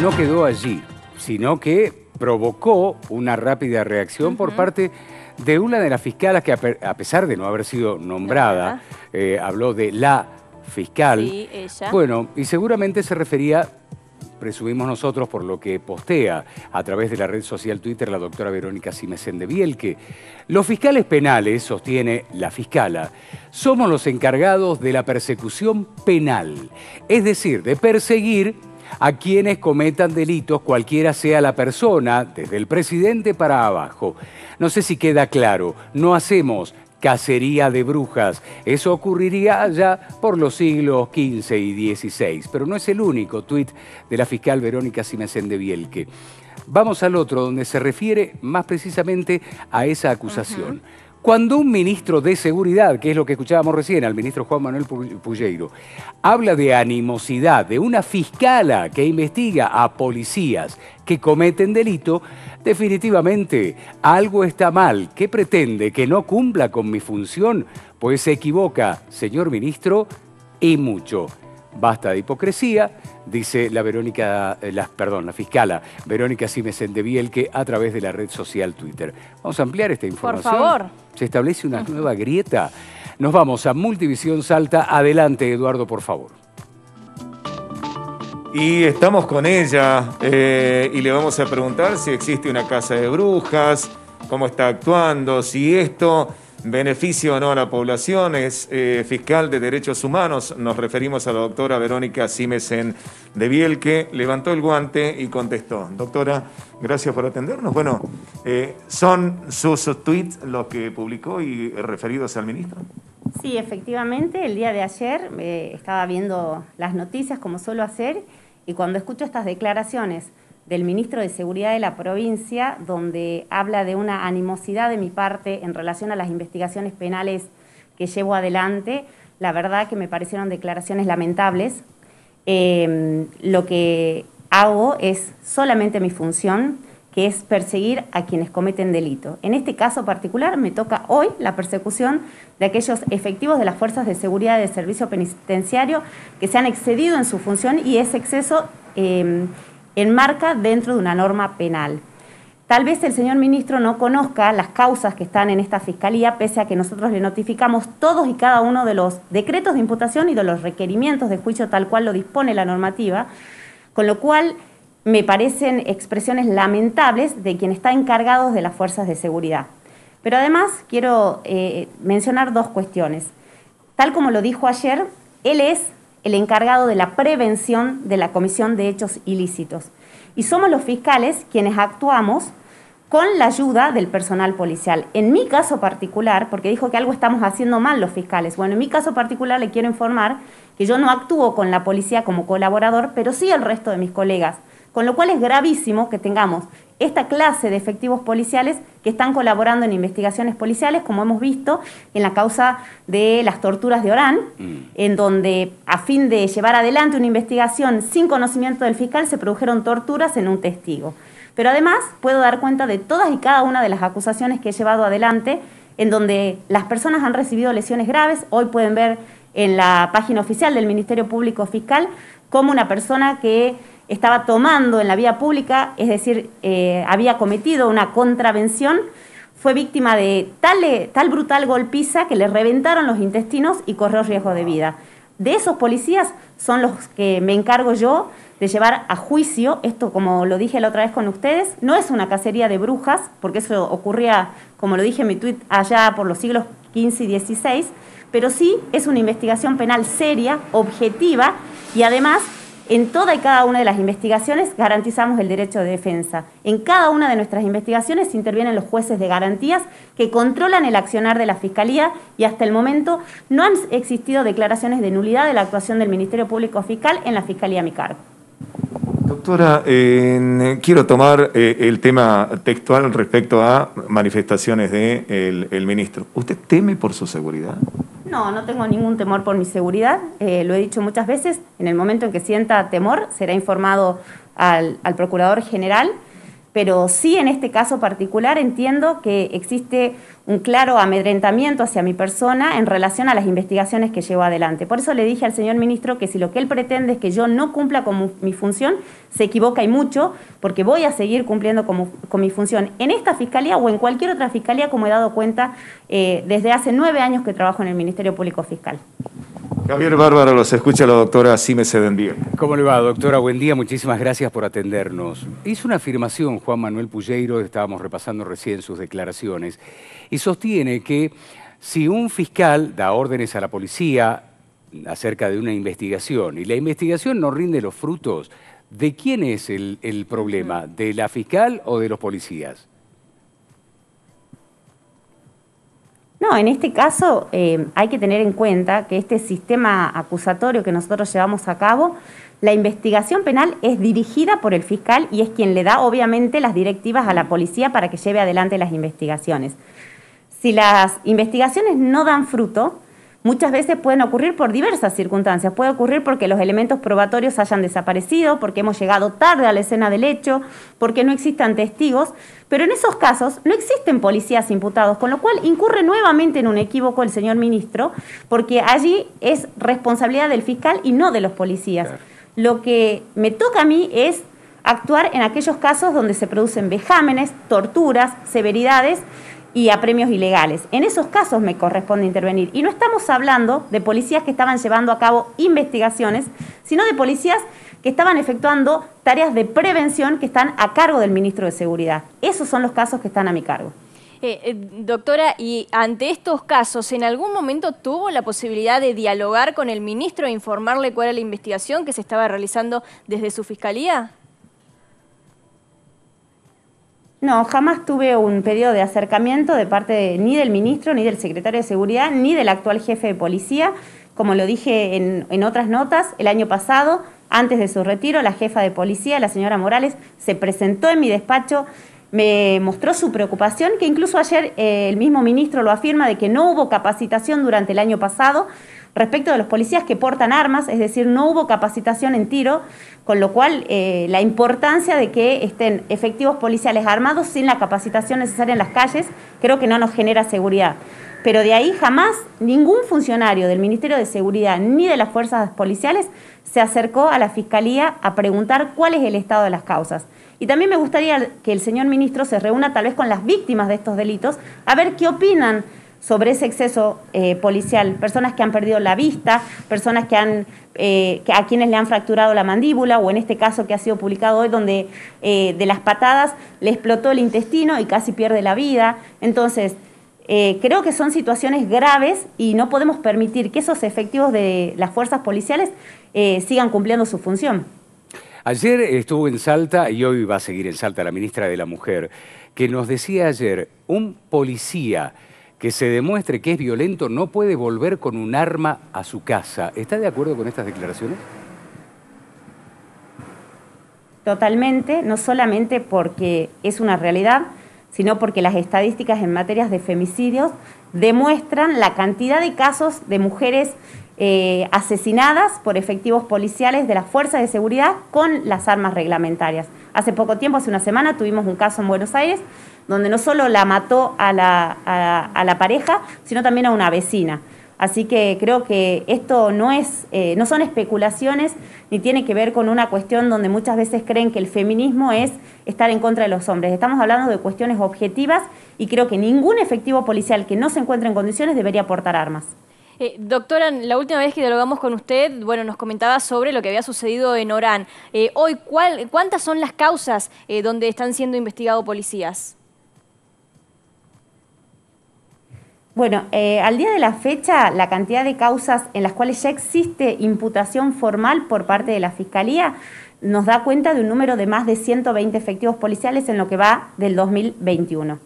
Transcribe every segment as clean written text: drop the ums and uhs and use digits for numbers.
no quedó allí, sino que provocó una rápida reacción por parte de una de las fiscalas que, a pesar de no haber sido nombrada, habló de la fiscal. Sí, ella. Bueno, y seguramente se refería, presumimos nosotros, por lo que postea a través de la red social Twitter la doctora Verónica Simesen de Bielke. Los fiscales penales, sostiene la fiscala, somos los encargados de la persecución penal, es decir, de perseguir a quienes cometan delitos, cualquiera sea la persona, desde el presidente para abajo. No sé si queda claro, no hacemos cacería de brujas. Eso ocurriría allá por los siglos XV y XVI, pero no es el único tuit de la fiscal Verónica Simesen de Bielke. Vamos al otro, donde se refiere más precisamente a esa acusación. Cuando un ministro de Seguridad, que es lo que escuchábamos recién, al ministro Juan Manuel Pulleiro, habla de animosidad de una fiscala que investiga a policías que cometen delito, definitivamente algo está mal. ¿Qué pretende? ¿Que no cumpla con mi función? Pues se equivoca, señor ministro, y mucho. Basta de hipocresía, dice la fiscala Verónica Simesen de Bielke a través de la red social Twitter. Vamos a ampliar esta información. Por favor. Se establece una nueva grieta. Nos vamos a Multivisión Salta. Adelante, Eduardo, por favor. Y estamos con ella y le vamos a preguntar si existe una casa de brujas, cómo está actuando, si esto beneficia o no a la población. Es fiscal de Derechos Humanos. Nos referimos a la doctora Verónica Simesen de Bielke. Levantó el guante y contestó. Doctora, gracias por atendernos. Bueno, ¿son sus tweets los que publicó y referidos al ministro? Sí, efectivamente. El día de ayer estaba viendo las noticias como suelo hacer y cuando escucho estas declaraciones del ministro de Seguridad de la provincia, donde habla de una animosidad de mi parte en relación a las investigaciones penales que llevo adelante, la verdad que me parecieron declaraciones lamentables. Lo que hago es solamente mi función, que es perseguir a quienes cometen delito. En este caso particular me toca hoy la persecución de aquellos efectivos de las fuerzas de seguridad del servicio penitenciario que se han excedido en su función y ese exceso enmarca dentro de una norma penal. Tal vez el señor ministro no conozca las causas que están en esta fiscalía, pese a que nosotros le notificamos todos y cada uno de los decretos de imputación y de los requerimientos de juicio tal cual lo dispone la normativa, con lo cual me parecen expresiones lamentables de quien está encargado de las fuerzas de seguridad. Pero además quiero mencionar dos cuestiones. Tal como lo dijo ayer, él es el encargado de la prevención de la comisión de hechos ilícitos. Y somos los fiscales quienes actuamos con la ayuda del personal policial. En mi caso particular, porque dijo que algo estamos haciendo mal los fiscales, bueno, en mi caso particular le quiero informar que yo no actúo con la policía como colaborador, pero sí el resto de mis colegas, con lo cual es gravísimo que tengamos esta clase de efectivos policiales que están colaborando en investigaciones policiales, como hemos visto en la causa de las torturas de Orán, en donde a fin de llevar adelante una investigación sin conocimiento del fiscal se produjeron torturas en un testigo. Pero además puedo dar cuenta de todas y cada una de las acusaciones que he llevado adelante, en donde las personas han recibido lesiones graves. Hoy pueden ver en la página oficial del Ministerio Público Fiscal cómo una persona que estaba tomando en la vía pública, es decir, había cometido una contravención, fue víctima de tal brutal golpiza que le reventaron los intestinos y corrió riesgo de vida. De esos policías son los que me encargo yo de llevar a juicio. Esto, como lo dije la otra vez con ustedes, no es una cacería de brujas, porque eso ocurría, como lo dije en mi tuit, allá por los siglos XV y XVI, pero sí es una investigación penal seria, objetiva y además en toda y cada una de las investigaciones garantizamos el derecho de defensa. En cada una de nuestras investigaciones intervienen los jueces de garantías que controlan el accionar de la Fiscalía y hasta el momento no han existido declaraciones de nulidad de la actuación del Ministerio Público Fiscal en la Fiscalía a mi cargo. Doctora, quiero tomar el tema textual respecto a manifestaciones del ministro. ¿Usted teme por su seguridad? No, no tengo ningún temor por mi seguridad. Lo he dicho muchas veces. En el momento en que sienta temor, será informado al Procurador General. pero sí en este caso particular entiendo que existe un claro amedrentamiento hacia mi persona en relación a las investigaciones que llevo adelante. Por eso le dije al señor ministro que si lo que él pretende es que yo no cumpla con mi función, se equivoca y mucho, porque voy a seguir cumpliendo con mi función en esta fiscalía o en cualquier otra fiscalía, como he dado cuenta desde hace 9 años que trabajo en el Ministerio Público Fiscal. Javier Bárbaro, los escucha la doctora Sime Sedenbiel. ¿Cómo le va, doctora? Buen día, muchísimas gracias por atendernos. Hizo una afirmación Juan Manuel Pulleiro, estábamos repasando recién sus declaraciones, y sostiene que si un fiscal da órdenes a la policía acerca de una investigación y la investigación no rinde los frutos, ¿de quién es el problema? ¿De la fiscal o de los policías? No, en este caso hay que tener en cuenta que este sistema acusatorio que nosotros llevamos a cabo, la investigación penal es dirigida por el fiscal y es quien le da obviamente las directivas a la policía para que lleve adelante las investigaciones. Si las investigaciones no dan fruto, muchas veces pueden ocurrir por diversas circunstancias. Puede ocurrir porque los elementos probatorios hayan desaparecido, porque hemos llegado tarde a la escena del hecho, porque no existan testigos, pero en esos casos no existen policías imputados, con lo cual incurre nuevamente en un equívoco el señor ministro, porque allí es responsabilidad del fiscal y no de los policías. Claro. Lo que me toca a mí es actuar en aquellos casos donde se producen vejámenes, torturas, severidades y apremios ilegales. En esos casos me corresponde intervenir. Y no estamos hablando de policías que estaban llevando a cabo investigaciones, sino de policías que estaban efectuando tareas de prevención que están a cargo del ministro de Seguridad. Esos son los casos que están a mi cargo. Doctora, y ante estos casos, ¿en algún momento tuvo la posibilidad de dialogar con el ministro e informarle cuál era la investigación que se estaba realizando desde su fiscalía? No, jamás tuve un pedido de acercamiento de parte ni del ministro, ni del secretario de Seguridad, ni del actual jefe de policía. Como lo dije en otras notas, el año pasado, antes de su retiro, la jefa de policía, la señora Morales, se presentó en mi despacho, me mostró su preocupación, que incluso ayer el mismo ministro lo afirma, de que no hubo capacitación durante el año pasado respecto de los policías que portan armas, es decir, no hubo capacitación en tiro, con lo cual la importancia de que estén efectivos policiales armados sin la capacitación necesaria en las calles, creo que no nos genera seguridad. Pero de ahí jamás ningún funcionario del Ministerio de Seguridad ni de las fuerzas policiales se acercó a la Fiscalía a preguntar cuál es el estado de las causas. Y también me gustaría que el señor ministro se reúna tal vez con las víctimas de estos delitos, a ver qué opinan sobre ese exceso policial, personas que han perdido la vista, personas que a quienes le han fracturado la mandíbula, o en este caso que ha sido publicado hoy, donde de las patadas le explotó el intestino y casi pierde la vida. Entonces, creo que son situaciones graves y no podemos permitir que esos efectivos de las fuerzas policiales sigan cumpliendo su función. Ayer estuvo en Salta y hoy va a seguir en Salta la ministra de la Mujer, que nos decía ayer, un policía que se demuestre que es violento no puede volver con un arma a su casa. ¿Está de acuerdo con estas declaraciones? Totalmente, no solamente porque es una realidad, sino porque las estadísticas en materias de femicidios demuestran la cantidad de casos de mujeres asesinadas por efectivos policiales de las fuerzas de seguridad con las armas reglamentarias. Hace poco tiempo, hace una semana, tuvimos un caso en Buenos Aires donde no solo la mató a la pareja, sino también a una vecina. Así que creo que esto no son especulaciones ni tiene que ver con una cuestión donde muchas veces creen que el feminismo es estar en contra de los hombres. Estamos hablando de cuestiones objetivas y creo que ningún efectivo policial que no se encuentre en condiciones debería portar armas. Doctora, la última vez que dialogamos con usted, bueno, nos comentaba sobre lo que había sucedido en Orán. Hoy, ¿cuántas son las causas donde están siendo investigados policías? Bueno, al día de la fecha, la cantidad de causas en las cuales ya existe imputación formal por parte de la Fiscalía nos da cuenta de un número de más de 120 efectivos policiales en lo que va del 2021.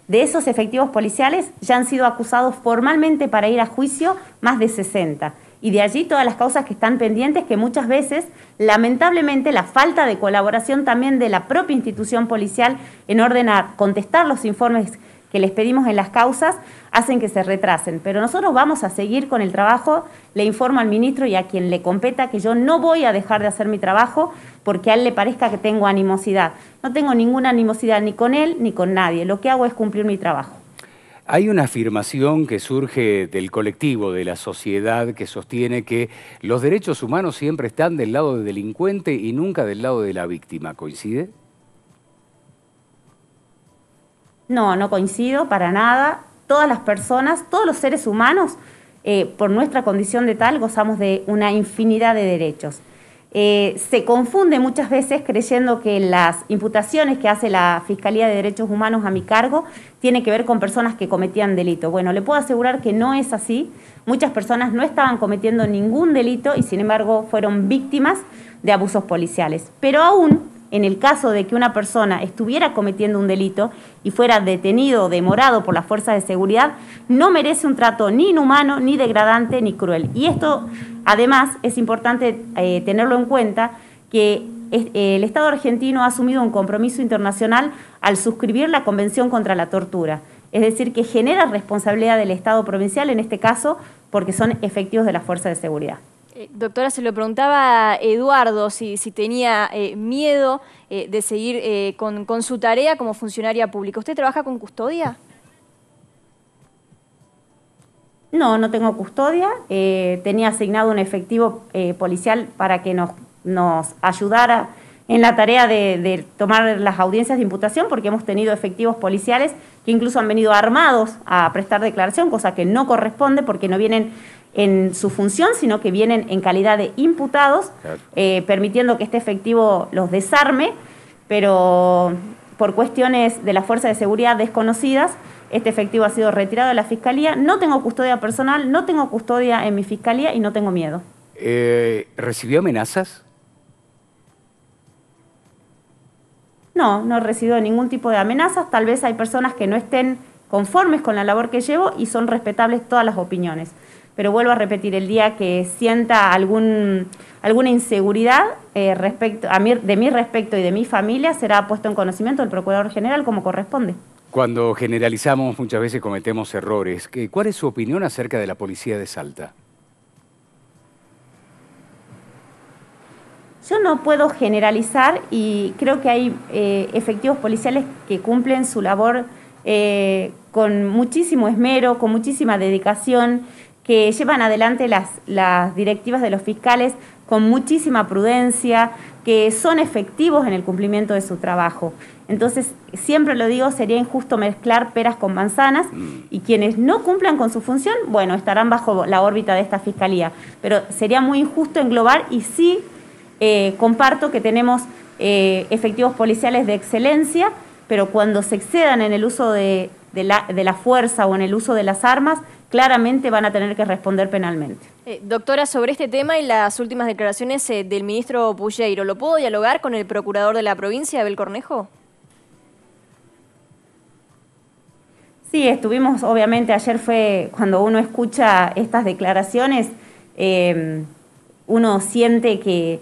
De esos efectivos policiales ya han sido acusados formalmente para ir a juicio más de 60. Y de allí todas las causas que están pendientes, que muchas veces, lamentablemente, la falta de colaboración también de la propia institución policial en orden a contestar los informes que les pedimos en las causas, hacen que se retrasen. Pero nosotros vamos a seguir con el trabajo, le informo al ministro y a quien le competa que yo no voy a dejar de hacer mi trabajo, porque a él le parezca que tengo animosidad. No tengo ninguna animosidad ni con él ni con nadie. Lo que hago es cumplir mi trabajo. Hay una afirmación que surge del colectivo, de la sociedad, que sostiene que los derechos humanos siempre están del lado del delincuente y nunca del lado de la víctima. ¿Coincide? No, no coincido para nada. Todas las personas, todos los seres humanos, por nuestra condición de tal, gozamos de una infinidad de derechos. Se confunde muchas veces creyendo que las imputaciones que hace la Fiscalía de Derechos Humanos a mi cargo tiene que ver con personas que cometían delito. Bueno, le puedo asegurar que no es así. Muchas personas no estaban cometiendo ningún delito y sin embargo fueron víctimas de abusos policiales. Pero aún en el caso de que una persona estuviera cometiendo un delito y fuera detenido o demorado por las fuerzas de seguridad, no merece un trato ni inhumano, ni degradante, ni cruel. Y esto, además, es importante tenerlo en cuenta, que el Estado argentino ha asumido un compromiso internacional al suscribir la Convención contra la Tortura. Es decir, que genera responsabilidad del Estado provincial, en este caso, porque son efectivos de las fuerzas de seguridad. Doctora, se lo preguntaba a Eduardo si tenía miedo de seguir con su tarea como funcionaria pública. ¿Usted trabaja con custodia? No, no tengo custodia. Tenía asignado un efectivo policial para que nos ayudara en la tarea de tomar las audiencias de imputación, porque hemos tenido efectivos policiales que incluso han venido armados a prestar declaración, cosa que no corresponde porque no vienen en su función, sino que vienen en calidad de imputados, claro, permitiendo que este efectivo los desarme, pero por cuestiones de la fuerza de seguridad desconocidas, este efectivo ha sido retirado de la Fiscalía. No tengo custodia personal, no tengo custodia en mi Fiscalía y no tengo miedo. ¿Recibió amenazas? No, no he recibido ningún tipo de amenazas. Tal vez hay personas que no estén conformes con la labor que llevo y son respetables todas las opiniones. Pero vuelvo a repetir, el día que sienta alguna inseguridad de mi respecto y de mi familia, será puesto en conocimiento del Procurador General como corresponde. Cuando generalizamos, muchas veces cometemos errores. ¿Cuál es su opinión acerca de la policía de Salta? Yo no puedo generalizar y creo que hay efectivos policiales que cumplen su labor con muchísimo esmero, con muchísima dedicación, que llevan adelante las directivas de los fiscales con muchísima prudencia, que son efectivos en el cumplimiento de su trabajo. Entonces, siempre lo digo, sería injusto mezclar peras con manzanas y quienes no cumplan con su función, bueno, estarán bajo la órbita de esta Fiscalía. Pero sería muy injusto englobar y sí comparto que tenemos efectivos policiales de excelencia, pero cuando se excedan en el uso de la fuerza o en el uso de las armas, claramente van a tener que responder penalmente. Doctora, sobre este tema y las últimas declaraciones del ministro Pulleiro, ¿lo puedo dialogar con el procurador de la provincia, Abel Cornejo? Sí, estuvimos, obviamente, ayer fue cuando uno escucha estas declaraciones, uno siente que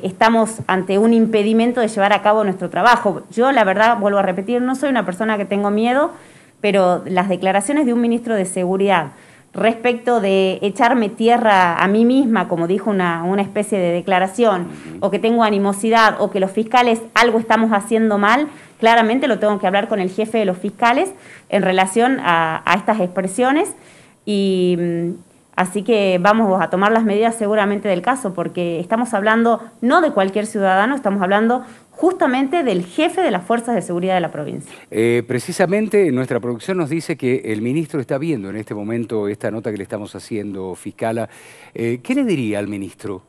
estamos ante un impedimento de llevar a cabo nuestro trabajo. Yo, la verdad, vuelvo a repetir, no soy una persona que tengo miedo, pero las declaraciones de un ministro de Seguridad respecto de echarme tierra a mí misma, como dijo una especie de declaración, o que tengo animosidad, o que los fiscales algo estamos haciendo mal, claramente lo tengo que hablar con el jefe de los fiscales en relación a estas expresiones y así que vamos a tomar las medidas seguramente del caso, porque estamos hablando no de cualquier ciudadano, estamos hablando justamente del jefe de las fuerzas de seguridad de la provincia. Precisamente nuestra producción nos dice que el ministro está viendo en este momento esta nota que le estamos haciendo, fiscala. ¿Qué le diría al ministro?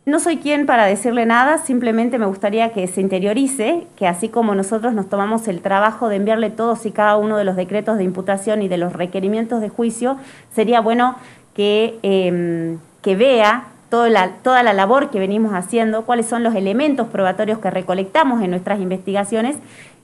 No soy quien para decirle nada, simplemente me gustaría que se interiorice, que así como nosotros nos tomamos el trabajo de enviarle todos y cada uno de los decretos de imputación y de los requerimientos de juicio, sería bueno que vea toda la labor que venimos haciendo, cuáles son los elementos probatorios que recolectamos en nuestras investigaciones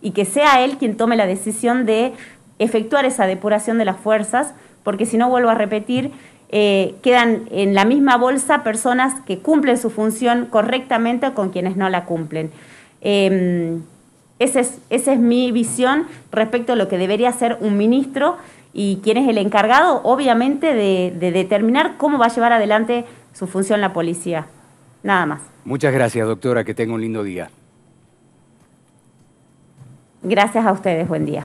y que sea él quien tome la decisión de efectuar esa depuración de las fuerzas, porque si no, vuelvo a repetir, quedan en la misma bolsa personas que cumplen su función correctamente con quienes no la cumplen. Esa es mi visión respecto a lo que debería ser un ministro y quién es el encargado, obviamente, de determinar cómo va a llevar adelante su función la policía. Nada más. Muchas gracias, doctora. Que tenga un lindo día. Gracias a ustedes. Buen día.